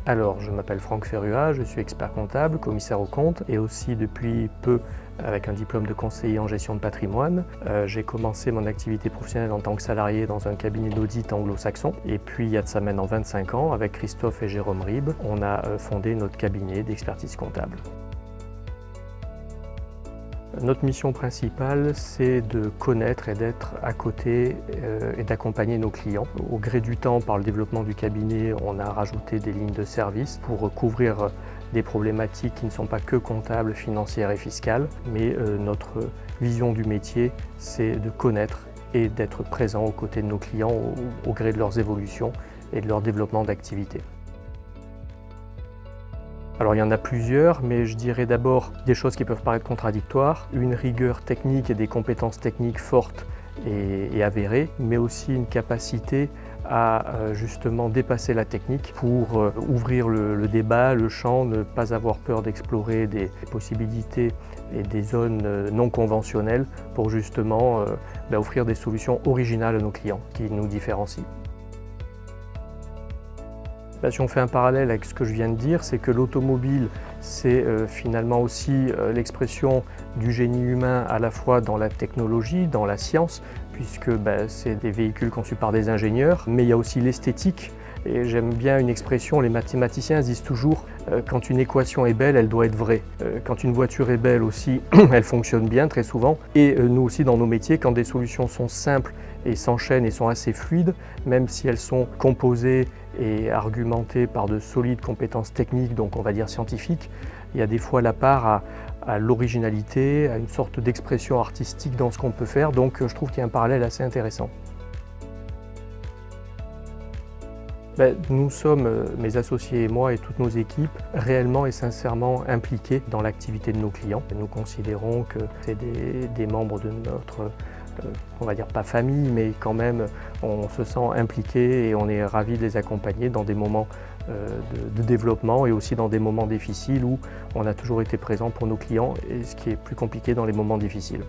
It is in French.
Alors, je m'appelle Franck Ferrua, je suis expert comptable, commissaire aux comptes et aussi depuis peu avec un diplôme de conseiller en gestion de patrimoine. J'ai commencé mon activité professionnelle en tant que salarié dans un cabinet d'audit anglo-saxon et puis il y a de ça maintenant 25 ans, avec Christophe et Jérôme Ribes, on a fondé notre cabinet d'expertise comptable. Notre mission principale, c'est de connaître et d'être à côté et d'accompagner nos clients. Au gré du temps, par le développement du cabinet, on a rajouté des lignes de service pour couvrir des problématiques qui ne sont pas que comptables, financières et fiscales, mais notre vision du métier, c'est de connaître et d'être présent aux côtés de nos clients au gré de leurs évolutions et de leur développement d'activité. Alors il y en a plusieurs, mais je dirais d'abord des choses qui peuvent paraître contradictoires, une rigueur technique et des compétences techniques fortes et avérées, mais aussi une capacité à justement dépasser la technique pour ouvrir le débat, le champ, ne pas avoir peur d'explorer des possibilités et des zones non conventionnelles pour justement offrir des solutions originales à nos clients qui nous différencient. Si on fait un parallèle avec ce que je viens de dire, c'est que l'automobile, c'est finalement aussi l'expression du génie humain à la fois dans la technologie, dans la science, puisque c'est des véhicules conçus par des ingénieurs, mais il y a aussi l'esthétique. Et j'aime bien une expression, les mathématiciens disent toujours quand une équation est belle, elle doit être vraie. Quand une voiture est belle aussi, elle fonctionne bien très souvent. Et nous aussi dans nos métiers, quand des solutions sont simples et s'enchaînent et sont assez fluides, même si elles sont composées et argumentées par de solides compétences techniques, donc on va dire scientifiques, il y a des fois la part à l'originalité, à une sorte d'expression artistique dans ce qu'on peut faire, donc je trouve qu'il y a un parallèle assez intéressant. Nous sommes, mes associés et moi et toutes nos équipes, réellement et sincèrement impliqués dans l'activité de nos clients. Nous considérons que c'est des membres de notre, on va dire pas famille, mais quand même on se sent impliqué et on est ravis de les accompagner dans des moments de développement et aussi dans des moments difficiles où on a toujours été présent pour nos clients et ce qui est plus compliqué dans les moments difficiles.